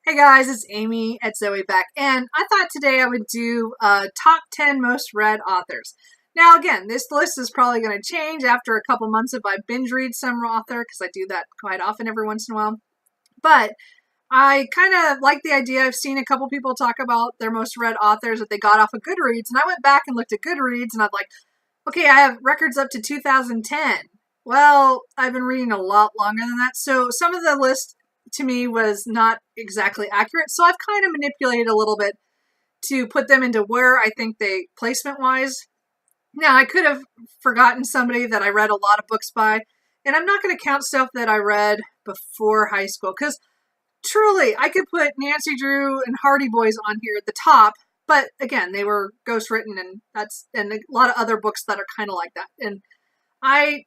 Hey guys, it's Amy at Zoe Beck, and I thought today I would do top 10 most read authors. Now, again, this list is probably going to change after a couple months if I binge read some author, because I do that quite often every once in a while. But I kind of like the idea. I've seen a couple people talk about their most read authors that they got off of Goodreads, and I went back and looked at Goodreads, and I'm like, okay, I have records up to 2010. Well, I've been reading a lot longer than that, so some of the list to me was not exactly accurate. So I've kind of manipulated a little bit to put them into where I think they placement wise. Now I could have forgotten somebody that I read a lot of books by, and I'm not going to count stuff that I read before high school because truly I could put Nancy Drew and Hardy Boys on here at the top, but again, they were ghostwritten and a lot of other books that are kind of like that. And I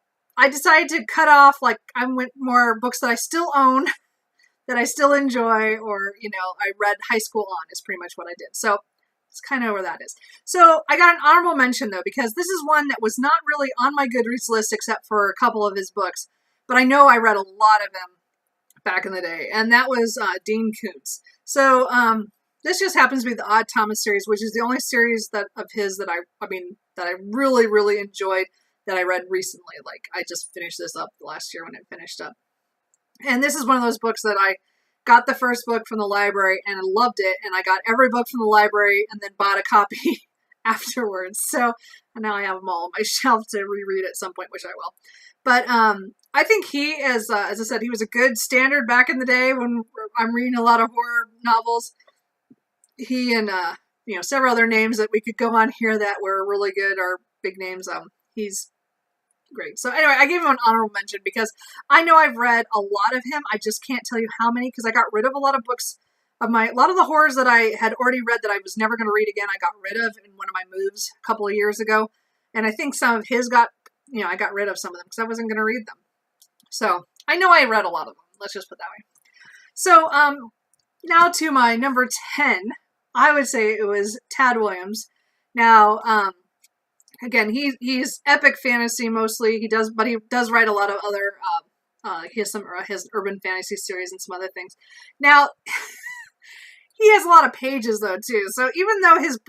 decided to cut off, like I went more books that I still own that I still enjoy, or, I read high school on is pretty much what I did. So it's kind of where that is. So I got an honorable mention, though, because this is one that was not really on my Goodreads list except for a couple of his books. But I know I read a lot of them back in the day, and that was Dean Koontz. So this just happens to be the Odd Thomas series, which is the only series of his that I really, really enjoyed that I read recently. Like, I just finished this up last year when it finished up. And this is one of those books that I got the first book from the library and I loved it. And I got every book from the library and then bought a copy afterwards. So now I have them all on my shelf to reread at some point, which I will. But I think he is, as I said, he was a good standard back in the day when I'm reading a lot of horror novels. He and, several other names that we could go on here that were really good are big names. He's great. So anyway, I gave him an honorable mention because I know I've read a lot of him. I just can't tell you how many because I got rid of a lot of books a lot of the horrors that I had already read that I was never going to read again. I got rid of in one of my moves a couple of years ago. And I think some of his I got rid of some of them because I wasn't going to read them. So I know I read a lot of them. Let's just put that way. So now to my number 10, I would say it was Tad Williams. Now, again, he's epic fantasy mostly. He does write a lot of other. He has his urban fantasy series and some other things. Now, he has a lot of pages though too. So even though his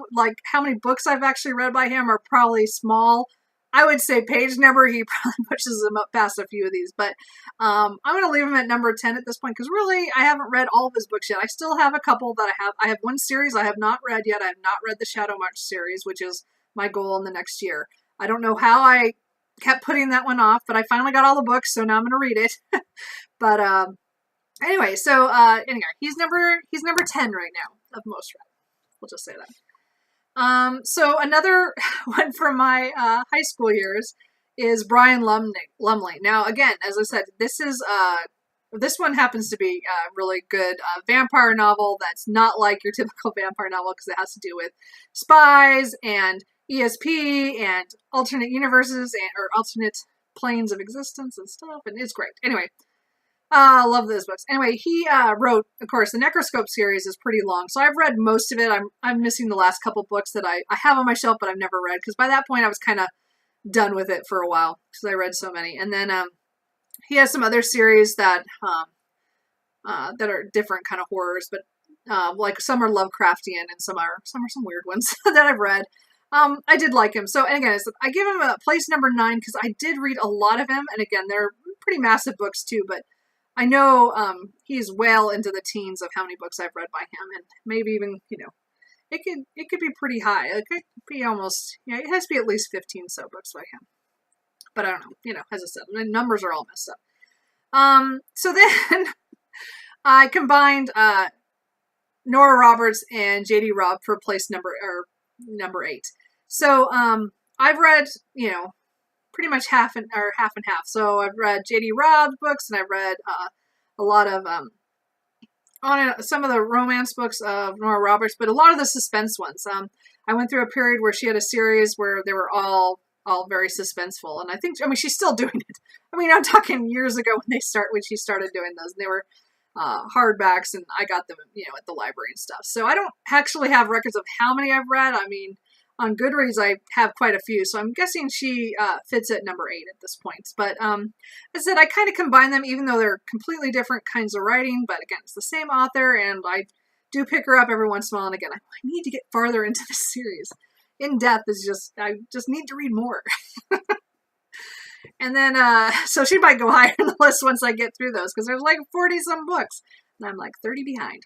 how many books I've actually read by him are probably small, I would say page number he probably pushes him up past a few of these. But I'm going to leave him at number 10 at this point because really I haven't read all of his books yet. I still have a couple that I have. I have one series I have not read yet. I have not read the Shadow March series, which is my goal in the next year. I don't know how I kept putting that one off, but I finally got all the books, so now I'm going to read it. But anyway, so he's number 10 right now of most read. We'll just say that. So another one from my high school years is Brian Lumley. Now, again, as I said, this one happens to be a really good vampire novel that's not like your typical vampire novel because it has to do with spies and ESP and alternate universes or alternate planes of existence and stuff, and it's great. Anyway, I love those books. Anyway, he wrote, of course, the Necroscope series is pretty long, so I've read most of it. I'm missing the last couple books that I have on my shelf, but I've never read, because by that point I was kind of done with it for a while, because I read so many. And then he has some other series that are different kind of horrors, but like some are Lovecraftian and some are some weird ones that I've read. I did like him. So, and again, I give him a place number 9 because I did read a lot of him. And again, they're pretty massive books too, but I know he's well into the teens of how many books I've read by him. And maybe even, it could be pretty high. It could be almost, it has to be at least 15 so books by him. But I don't know, as I said, the numbers are all messed up. So then I combined Nora Roberts and J.D. Robb for place number 8. So I've read, pretty much half and half. So I've read J.D. Robb's books, and I've read a lot of some of the romance books of Nora Roberts, but a lot of the suspense ones. I went through a period where she had a series where they were all very suspenseful, and I think she's still doing it. I'm talking years ago when she started doing those, and they were hardbacks, and I got them, at the library and stuff. So I don't actually have records of how many I've read. on Goodreads, I have quite a few, so I'm guessing she fits at number 8 at this point. But as I said, I kind of combine them, even though they're completely different kinds of writing. But again, it's the same author, and I do pick her up every once in a while. And again, I need to get farther into this series. In Depth is just, I just need to read more. And then, so she might go higher in the list once I get through those, because there's like 40-some books, and I'm like 30 behind.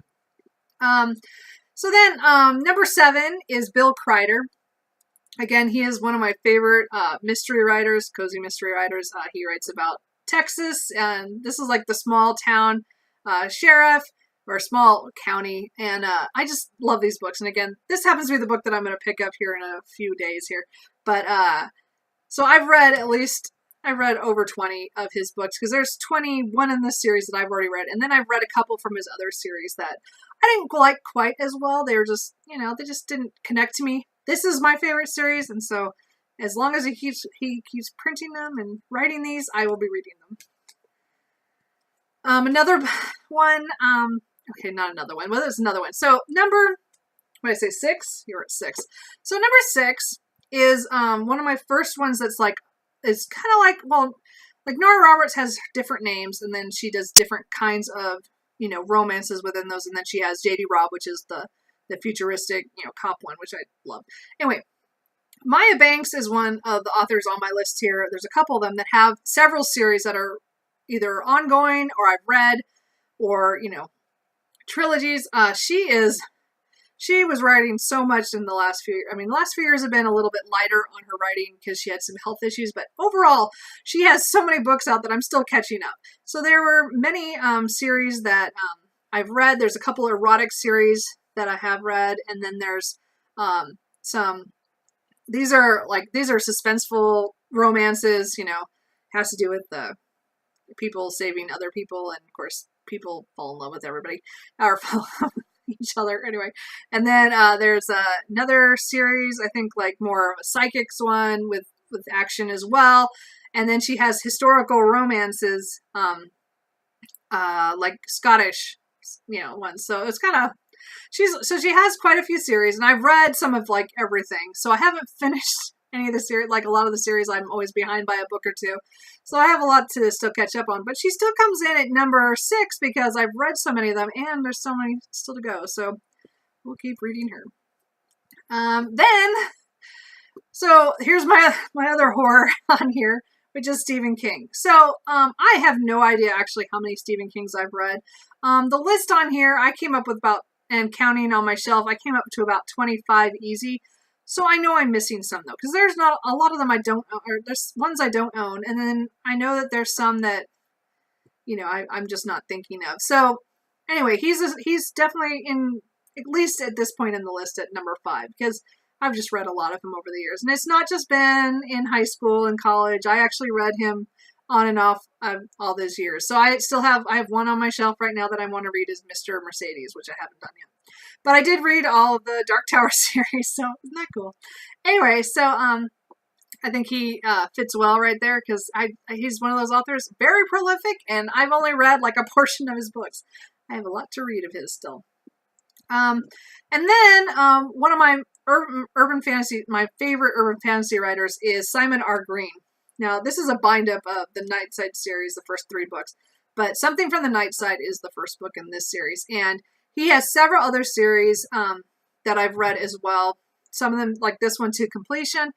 So then, number 7 is Bill Crider. Again, he is one of my favorite mystery writers, cozy mystery writers. He writes about Texas, and this is like the small town sheriff, or small county, and I just love these books. And again, this happens to be the book that I'm going to pick up here in a few days here. But, so I've read over 20 of his books, because there's 21 in this series that I've already read, and then I've read a couple from his other series that I didn't like quite as well. They were just, they just didn't connect to me. This is my favorite series, and so as long as he keeps printing them and writing these, I will be reading them. Another one, okay, not another one. Well, there's another one. So what did I say, 6? You're at 6. So number 6 is one of my first ones that's like, it's kind of like, well, like Nora Roberts has different names, and then she does different kinds of, romances within those, and then she has J.D. Robb, which is the futuristic, cop one, which I love. Anyway, Maya Banks is one of the authors on my list here. There's a couple of them that have several series that are either ongoing, or I've read, or, trilogies. She was writing so much in the last few years. I mean, the last few years have been a little bit lighter on her writing because she had some health issues, but overall, she has so many books out that I'm still catching up. So there were many series that I've read. There's a couple erotic series that I have read, and then there's these are suspenseful romances, has to do with the people saving other people, and of course, people fall in love with everybody, or fall in love with each other anyway. And then there's another series, I think like more of a psychics one with action as well. And then she has historical romances, like Scottish, ones. So it's kind of, she has quite a few series, and I've read some of like everything. So I haven't finished any of the series. Like a lot of the series, I'm always behind by a book or two. So I have a lot to still catch up on. But she still comes in at number 6 because I've read so many of them, and there's so many still to go. So we'll keep reading her. So here's my other horror on here, which is Stephen King. So I have no idea actually how many Stephen Kings I've read. The list on here, I came up with about, and counting on my shelf, I came up to about 25 easy. So I know I'm missing some though, because there's not a lot of them I don't own, or there's ones I don't own, and then I know that there's some that, I'm just not thinking of. So anyway, he's definitely in, at least at this point in the list, at number 5, because I've just read a lot of him over the years, and it's not just been in high school and college. I actually read him on and off all those years. So I have one on my shelf right now that I want to read, is Mr. Mercedes, which I haven't done yet. But I did read all of the Dark Tower series, so isn't that cool? Anyway, so I think he fits well right there, because he's one of those authors, very prolific, and I've only read like a portion of his books. I have a lot to read of his still. And then one of my my favorite urban fantasy writers is Simon R. Green. Now, this is a bind-up of the Nightside series, the first 3 books, but Something from the Nightside is the first book in this series, and he has several other series that I've read as well. Some of them, like this one, to completion.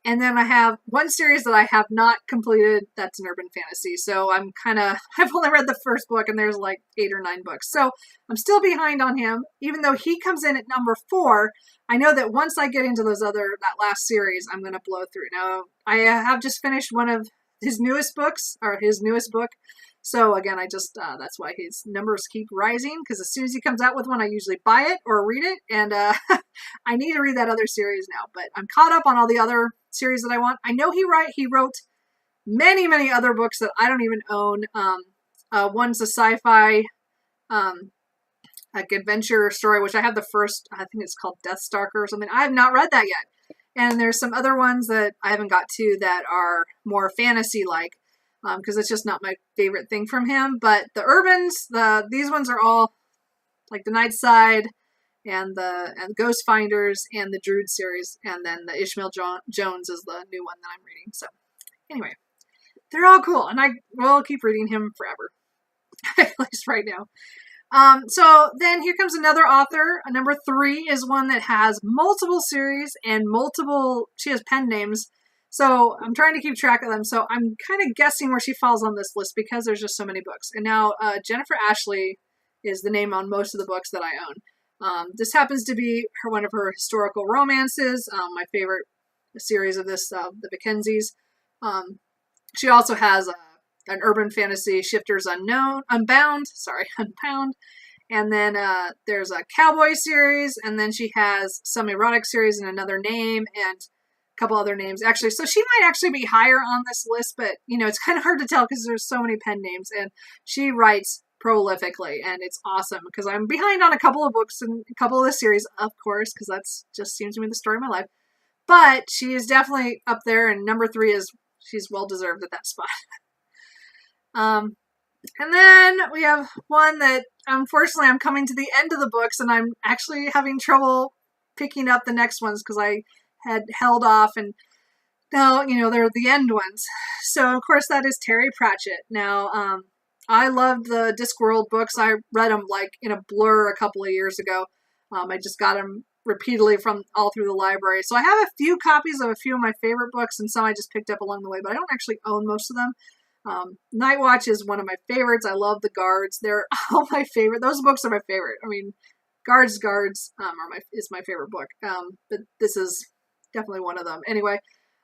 And then I have one series that I have not completed that's an urban fantasy. So I've only read the first book, and there's like 8 or 9 books. So I'm still behind on him, even though he comes in at number 4. I know that once I get into that last series, I'm going to blow through. Now, I have just finished one of his newest books, or his newest book. So again, that's why his numbers keep rising, because as soon as he comes out with one, I usually buy it or read it, and I need to read that other series now. But I'm caught up on all the other series that I want. I know he wrote many, many other books that I don't even own. One's a sci-fi like adventure story, which I have the first, I think it's called Deathstalker or something. I have not read that yet. And there's some other ones that I haven't got to that are more fantasy-like, because it's just not my favorite thing from him. But the urbans, these ones are all like the Nightside and the Ghost Finders and the Drood series, and then the Ishmael Jones is the new one that I'm reading. So anyway, they're all cool, and I will keep reading him forever, at least right now. So then here comes another author. Number 3 is one that has multiple series and she has pen names. So I'm trying to keep track of them. So I'm kind of guessing where she falls on this list because there's just so many books. And now Jennifer Ashley is the name on most of the books that I own. This happens to be one of her historical romances. My favorite series of this, the Mackenzies. She also has an urban fantasy, Shifters Unbound. And then there's a cowboy series, and then she has some erotic series and another name, and a couple other names actually. So she might actually be higher on this list, but it's kind of hard to tell because there's so many pen names, and she writes prolifically, and it's awesome because I'm behind on a couple of books and a couple of the series, of course, because that's just seems to be the story of my life. But she is definitely up there, and number 3 is she's well deserved at that spot. And then we have one that unfortunately I'm coming to the end of the books, and I'm actually having trouble picking up the next ones because I had held off, and now they're the end ones. So of course that is Terry Pratchett. Now I loved the Discworld books. I read them like in a blur a couple of years ago. I just got them repeatedly from all through the library. So I have a few copies of a few of my favorite books, and some I just picked up along the way, but I don't actually own most of them. Night Watch is one of my favorites. I love the Guards. They're all my favorite. Those books are my favorite. I mean, Guards is my favorite book. But this is definitely one of them. Anyway,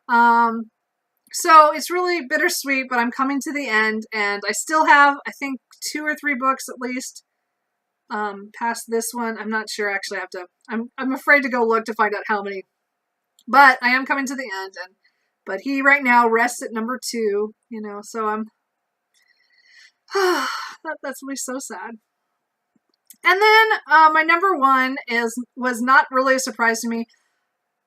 so it's really bittersweet, but I'm coming to the end, and I still have, I think, 2 or 3 books at least past this one. I'm not sure. Actually, I'm afraid to go look to find out how many. But I am coming to the end, but he right now rests at number 2, so I'm, that's really so sad. And then my number 1 was not really a surprise to me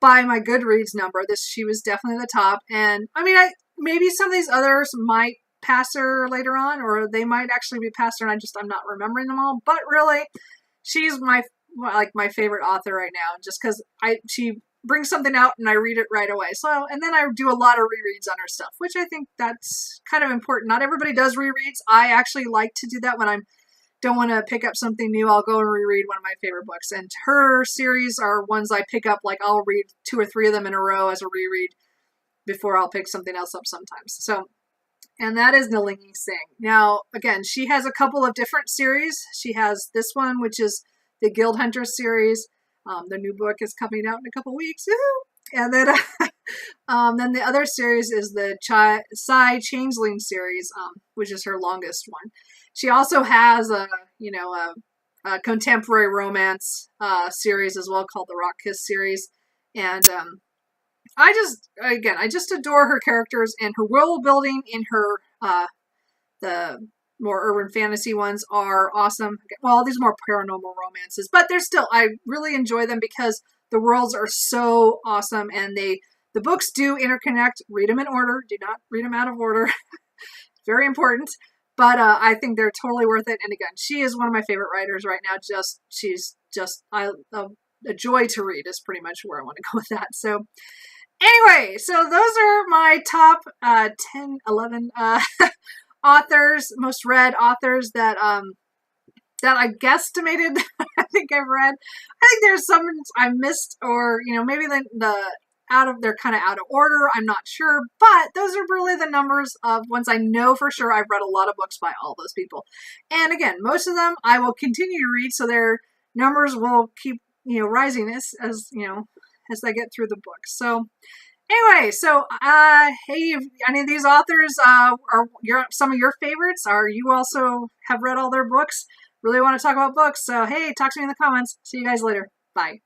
by my Goodreads number. She was definitely the top. And I mean, maybe some of these others might pass her later on, or they might actually be past her and I'm not remembering them all. But really, she's my favorite author right now, just because she brings something out and I read it right away. So, and then I do a lot of rereads on her stuff, which I think that's kind of important. Not everybody does rereads. I actually like to do that when I don't want to pick up something new. I'll go and reread one of my favorite books. And her series are ones I pick up, like I'll read 2 or 3 of them in a row as a reread before I'll pick something else up sometimes. So, and that is Nalini Singh. Now, again, she has a couple of different series. She has this one, which is the Guild Hunter series. The new book is coming out in a couple weeks. Woo-hoo! And then, then the other series is the Psy Changeling series, which is her longest one. She also has a contemporary romance series as well called the Rock Kiss series. And I just adore her characters, and her world building in her the more urban fantasy ones are awesome. Well, these are more paranormal romances, but I really enjoy them because the worlds are so awesome, and the books do interconnect. Read them in order. Do not read them out of order. Very important. But I think they're totally worth it. And again, she is one of my favorite writers right now. She's a joy to read is pretty much where I want to go with that. So anyway, so those are my top 10, 11 authors, most read authors that I guesstimated. I think I've read. I think there's some I missed, or maybe they're kind of out of order. I'm not sure, but those are really the numbers of ones I know for sure. I've read a lot of books by all those people, and again, most of them I will continue to read, so their numbers will keep rising as I get through the book. So. Anyway, so, hey, any of these authors are some of your favorites? Or you also have read all their books? Really want to talk about books? So, hey, talk to me in the comments. See you guys later. Bye.